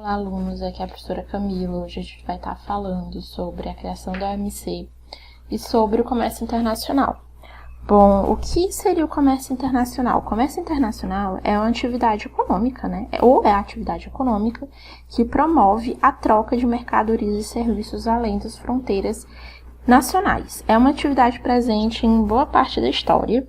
Olá, alunos, aqui é a professora Camila. Hoje a gente vai estar falando sobre a criação da OMC e sobre o comércio internacional. Bom, o que seria o comércio internacional? O comércio internacional é uma atividade econômica, né? Ou é a atividade econômica que promove a troca de mercadorias e serviços além das fronteiras nacionais. É uma atividade presente em boa parte da história.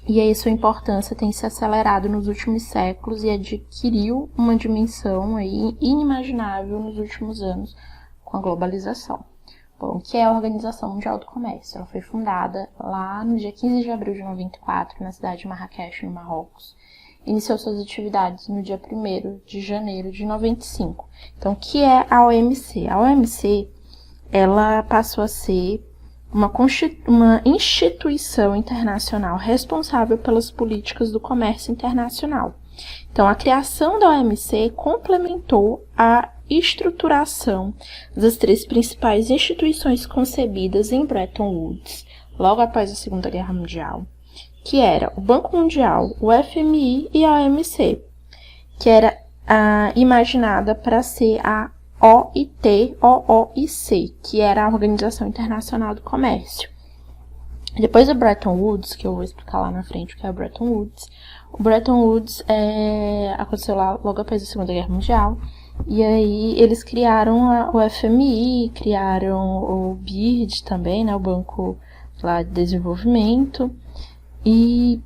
E aí sua importância tem se acelerado nos últimos séculos e adquiriu uma dimensão aí inimaginável nos últimos anos com a globalização. Bom, o que é a Organização Mundial do Comércio? Ela foi fundada lá no dia 15 de abril de 94, na cidade de Marrakech, no Marrocos. Iniciou suas atividades no dia 1º de janeiro de 95. Então, o que é a OMC? A OMC, ela passou a ser uma instituição internacional responsável pelas políticas do comércio internacional. Então, a criação da OMC complementou a estruturação das três principais instituições concebidas em Bretton Woods, logo após a Segunda Guerra Mundial, que era o Banco Mundial, o FMI e a OMC, que era imaginada para ser a OIC, que era a Organização Internacional do Comércio. Depois do Bretton Woods, que eu vou explicar lá na frente o que é o Bretton Woods aconteceu lá logo após a Segunda Guerra Mundial, e aí eles criaram o FMI, criaram o BID também, né, o Banco lá de Desenvolvimento, e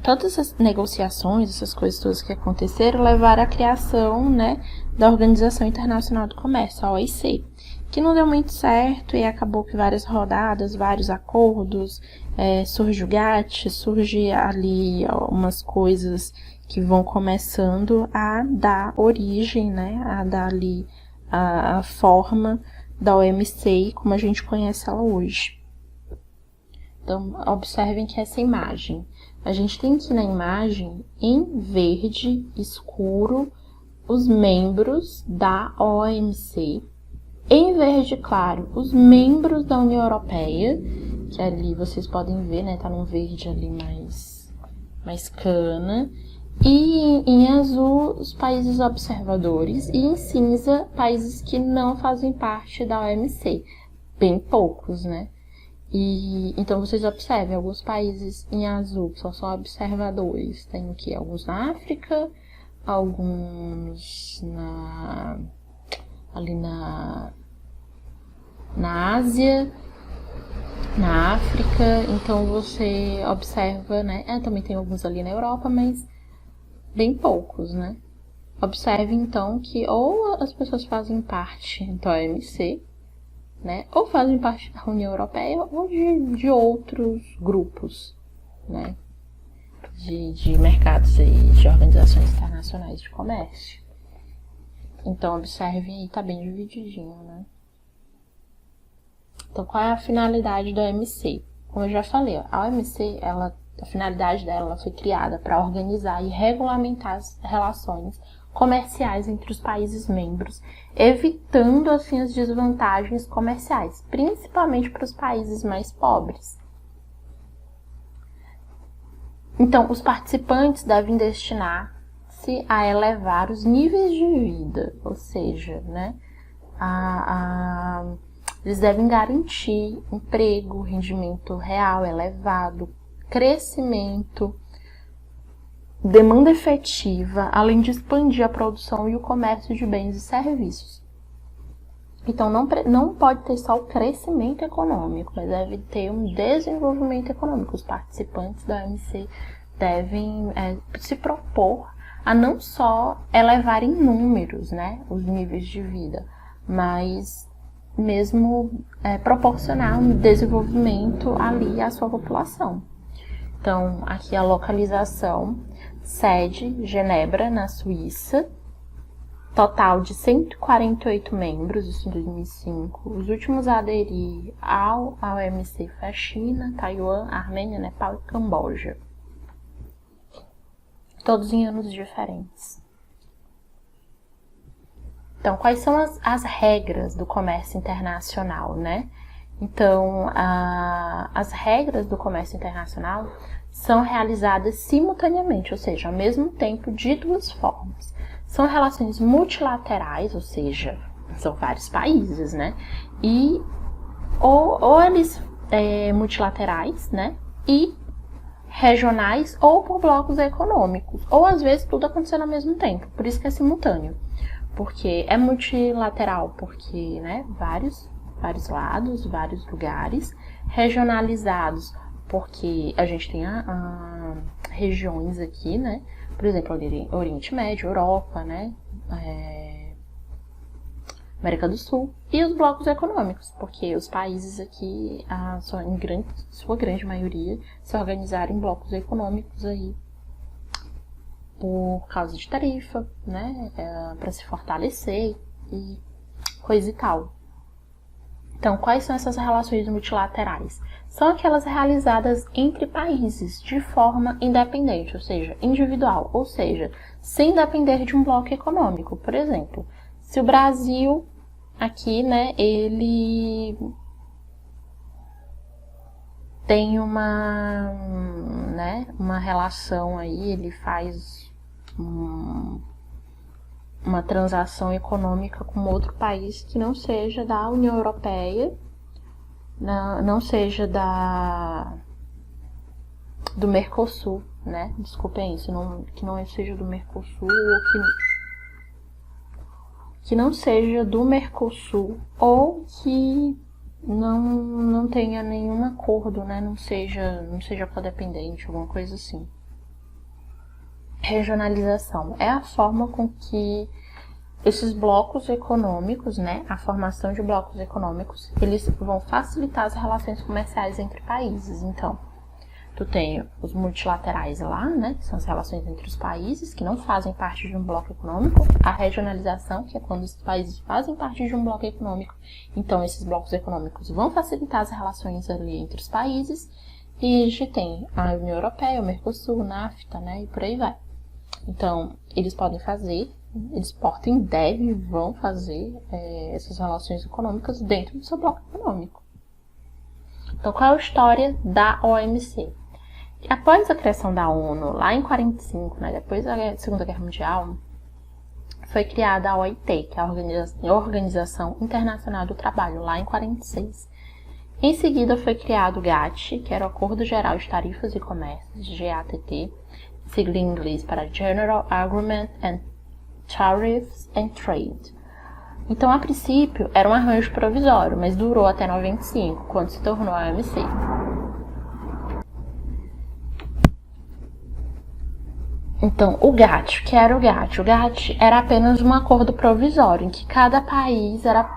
todas essas negociações, essas coisas todas que aconteceram, levaram à criação, né, da Organização Internacional do Comércio, a OIC, que não deu muito certo e acabou que várias rodadas, vários acordos, surge o GATT, surge ali umas coisas que vão começando a dar origem, né, a dar ali a forma da OMC como a gente conhece ela hoje. Então, observem que essa imagem, a gente tem aqui na imagem, em verde escuro, os membros da OMC. Em verde claro, os membros da União Europeia, que ali vocês podem ver, né? Tá num verde ali mais cana. E em azul, os países observadores. E em cinza, países que não fazem parte da OMC. Bem poucos, né? E então vocês observem, alguns países em azul que só são observadores. Tem aqui alguns na África, alguns ali na Ásia, na África. Então você observa, né? Também tem alguns ali na Europa, mas bem poucos, né? Observe então que ou as pessoas fazem parte da OMC, né, ou fazem parte da União Europeia ou de outros grupos, né, de mercados e de organizações internacionais de comércio. Então, observem aí, tá bem divididinho, né. Então, qual é a finalidade da OMC? Como eu já falei, a OMC, a finalidade dela foi criada para organizar e regulamentar as relações comerciais entre os países membros, evitando assim as desvantagens comerciais, principalmente para os países mais pobres. Então, os participantes devem destinar-se a elevar os níveis de vida, ou seja, né, eles devem garantir emprego, rendimento real elevado, crescimento, demanda efetiva, além de expandir a produção e o comércio de bens e serviços. Então, não pode ter só o crescimento econômico, mas deve ter um desenvolvimento econômico. Os participantes da OMC devem se propor a não só elevar em números, né, os níveis de vida, mas mesmo proporcionar um desenvolvimento ali à sua população. Então, aqui a localização: sede, Genebra, na Suíça, total de 148 membros, isso em 2005. Os últimos a aderir ao OMC foi a China, Taiwan, Armênia, Nepal e Camboja. Todos em anos diferentes. Então, quais são as regras do comércio internacional, né? Então, as regras do comércio internacional são realizadas simultaneamente, ou seja, ao mesmo tempo, de duas formas. são relações multilaterais, ou seja, são vários países, né? E ou eles multilaterais, né? E regionais ou por blocos econômicos, ou às vezes tudo acontecendo ao mesmo tempo, por isso que é simultâneo. Porque é multilateral, porque, né, vários lados, vários lugares, regionalizados, porque a gente tem regiões aqui, né, por exemplo, Oriente Médio, Europa, né, América do Sul, e os blocos econômicos, porque os países aqui, sua grande maioria, se organizaram em blocos econômicos aí, por causa de tarifa, né, para se fortalecer e coisa e tal. Então, quais são essas relações multilaterais? São aquelas realizadas entre países de forma independente, ou seja, individual, ou seja, sem depender de um bloco econômico. Por exemplo, se o Brasil aqui, né, ele tem uma relação aí, ele faz uma transação econômica com outro país que não seja da União Europeia, não seja do Mercosul, né? Desculpem isso, que não seja do Mercosul, que não seja do Mercosul, ou que não tenha nenhum acordo, né? Não seja codependente, alguma coisa assim. Regionalização é a forma com que esses blocos econômicos, né, a formação de blocos econômicos, eles vão facilitar as relações comerciais entre países. Então, tu tem os multilaterais lá, né, que são as relações entre os países que não fazem parte de um bloco econômico. A regionalização, que é quando os países fazem parte de um bloco econômico. Então, esses blocos econômicos vão facilitar as relações ali entre os países. E a gente tem a União Europeia, o Mercosul, o NAFTA, né, e por aí vai. Então, eles podem fazer, vão fazer essas relações econômicas dentro do seu bloco econômico. Então, qual é a história da OMC? Após a criação da ONU, lá em 1945, né, depois da Segunda Guerra Mundial, foi criada a OIT, que é a Organização Internacional do Trabalho, lá em 1946. Em seguida, foi criado o GATT, que era o Acordo Geral de Tarifas e Comércio, GATT, sigla em inglês para General Agreement and Tariffs and Trade. Então, a princípio, era um arranjo provisório, mas durou até 1995, quando se tornou a OMC. Então, o GATT, que era o GATT? O GATT era apenas um acordo provisório, em que cada país era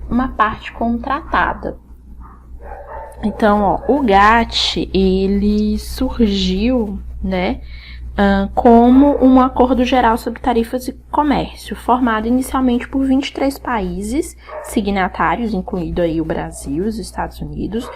uma parte contratada. Então, o GATT, ele surgiu, né, como um acordo geral sobre tarifas e comércio, formado inicialmente por 23 países signatários, incluindo aí o Brasil, os Estados Unidos.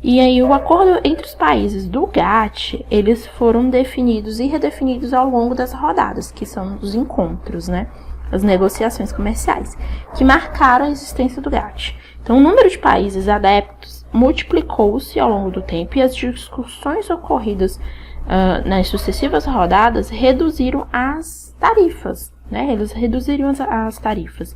E aí o acordo entre os países do GATT, eles foram definidos e redefinidos ao longo das rodadas, que são os encontros, né? As negociações comerciais, que marcaram a existência do GATT. Então, o número de países adeptos multiplicou-se ao longo do tempo e as discussões ocorridas nas sucessivas rodadas reduziram as tarifas, né? Eles reduziram as tarifas.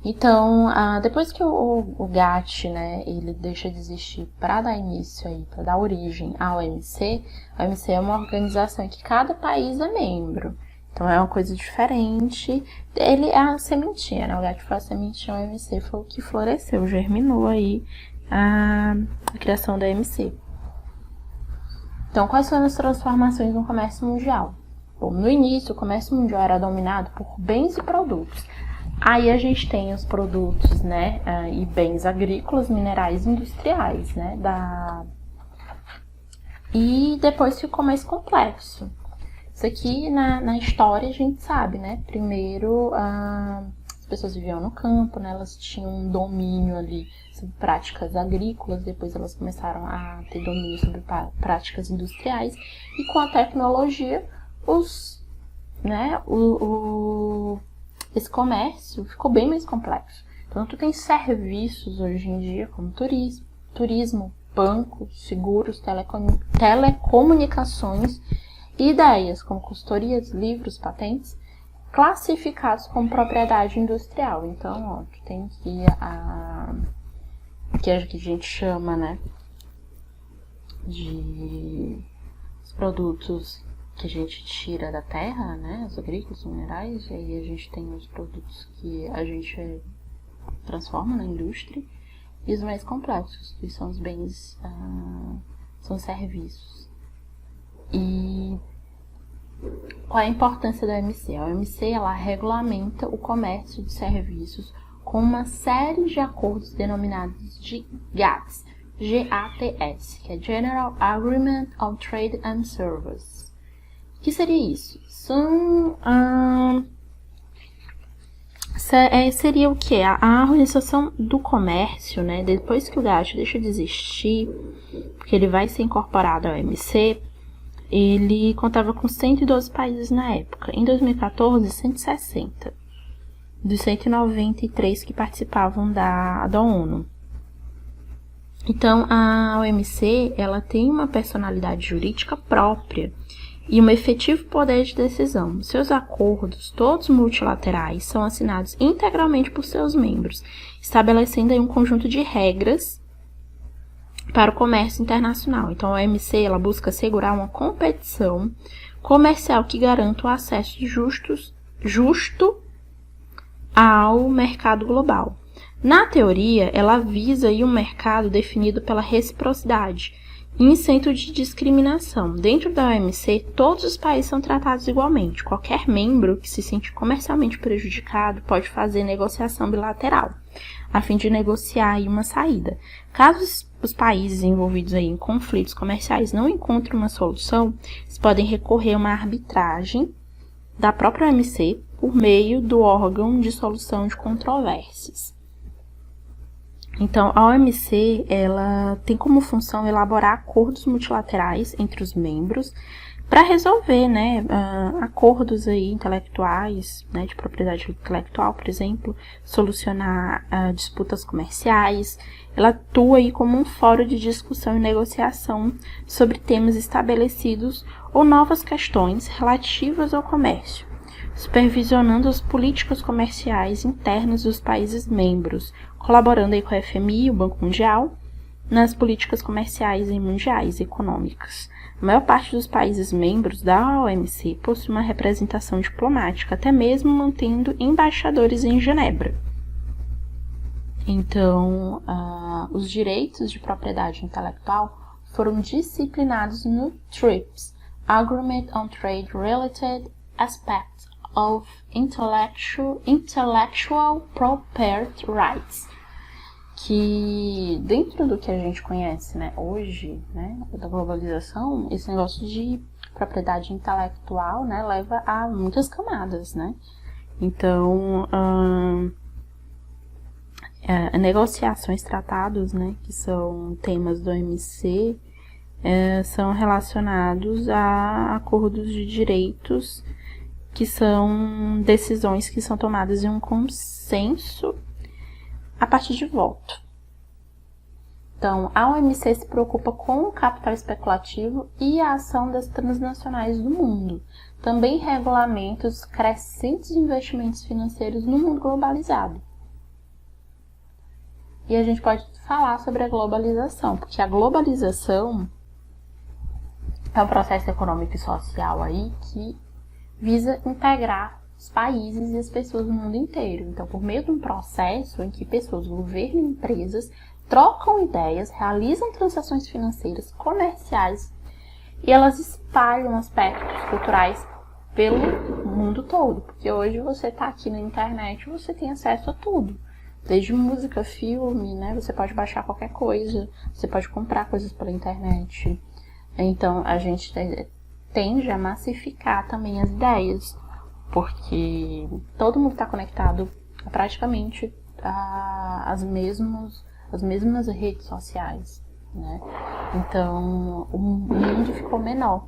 Então, depois que o GATT, né, ele deixa de existir para dar início aí, para dar origem à OMC, a OMC é uma organização em que cada país é membro. Então, é uma coisa diferente. Ele é a sementinha, né? O GATT foi a sementinha, a OMC foi o que floresceu, germinou aí a criação da OMC. Então, quais foram as transformações no comércio mundial? Bom, no início, o comércio mundial era dominado por bens e produtos. Aí a gente tem os produtos, né, e bens agrícolas, minerais e industriais, né, e depois ficou mais complexo. Isso aqui, na história, a gente sabe, né, primeiro as pessoas viviam no campo, né, elas tinham um domínio ali sobre práticas agrícolas, depois elas começaram a ter domínio sobre práticas industriais, e com a tecnologia, esse comércio ficou bem mais complexo. Então, tu tem serviços hoje em dia, como turismo, bancos, seguros, telecomunicações, e ideias como consultorias, livros, patentes, classificados como propriedade industrial. Então, ó, tu tem aqui que a gente chama, né, de os produtos que a gente tira da terra, né, os agrícolas, os minerais, e aí a gente tem os produtos que a gente transforma na indústria, e os mais complexos, que são os bens, são os serviços. E qual é a importância da OMC? A OMC, ela regulamenta o comércio de serviços com uma série de acordos denominados de GATS, GATS, que é General Agreement on Trade and Service. O que seria isso? Seria o que? A Organização do Comércio, né? Depois que o GATT deixa de existir, porque ele vai ser incorporado ao OMC, ele contava com 112 países na época. Em 2014, 160 dos 193 que participavam da ONU. Então, a OMC, ela tem uma personalidade jurídica própria e um efetivo poder de decisão. Seus acordos, todos multilaterais, são assinados integralmente por seus membros, estabelecendo aí um conjunto de regras para o comércio internacional. Então, a OMC, ela busca assegurar uma competição comercial que garanta o acesso justo ao mercado global. Na teoria, ela visa aí um mercado definido pela reciprocidade e isento de discriminação. Dentro da OMC, todos os países são tratados igualmente. Qualquer membro que se sente comercialmente prejudicado pode fazer negociação bilateral, a fim de negociar aí uma saída. Caso os países envolvidos aí em conflitos comerciais não encontrem uma solução, eles podem recorrer a uma arbitragem da própria OMC por meio do órgão de solução de controvérsias. Então, a OMC, ela tem como função elaborar acordos multilaterais entre os membros para resolver, né, acordos aí intelectuais, né, de propriedade intelectual, por exemplo, solucionar disputas comerciais. Ela atua aí como um fórum de discussão e negociação sobre temas estabelecidos ou novas questões relativas ao comércio, supervisionando as políticas comerciais internas dos países membros, colaborando aí com a FMI e o Banco Mundial nas políticas comerciais e mundiais e econômicas. A maior parte dos países membros da OMC possui uma representação diplomática, até mesmo mantendo embaixadores em Genebra. Então, os direitos de propriedade intelectual foram disciplinados no TRIPS, Agreement on Trade Related Aspects of Intellectual Property Rights, que dentro do que a gente conhece, né, hoje, né, da globalização, esse negócio de propriedade intelectual, né, leva a muitas camadas, né. Então, negociações, tratados, né, que são temas do OMC, são relacionados a acordos de direitos, que são decisões que são tomadas em um consenso a partir de voto. Então, a OMC se preocupa com o capital especulativo e a ação das transnacionais do mundo. Também regulamenta os crescentes investimentos financeiros no mundo globalizado. E a gente pode falar sobre a globalização, porque a globalização é um processo econômico e social aí que visa integrar os países e as pessoas do mundo inteiro. Então, por meio de um processo em que pessoas, governo e empresas trocam ideias, realizam transações financeiras, comerciais, e elas espalham aspectos culturais pelo mundo todo. Porque hoje você está aqui na internet e você tem acesso a tudo. Desde música, filme, né? Você pode baixar qualquer coisa, você pode comprar coisas pela internet. Então, a gente tende a massificar também as ideias, porque todo mundo está conectado a praticamente as mesmas redes sociais, né? Então, o mundo ficou menor.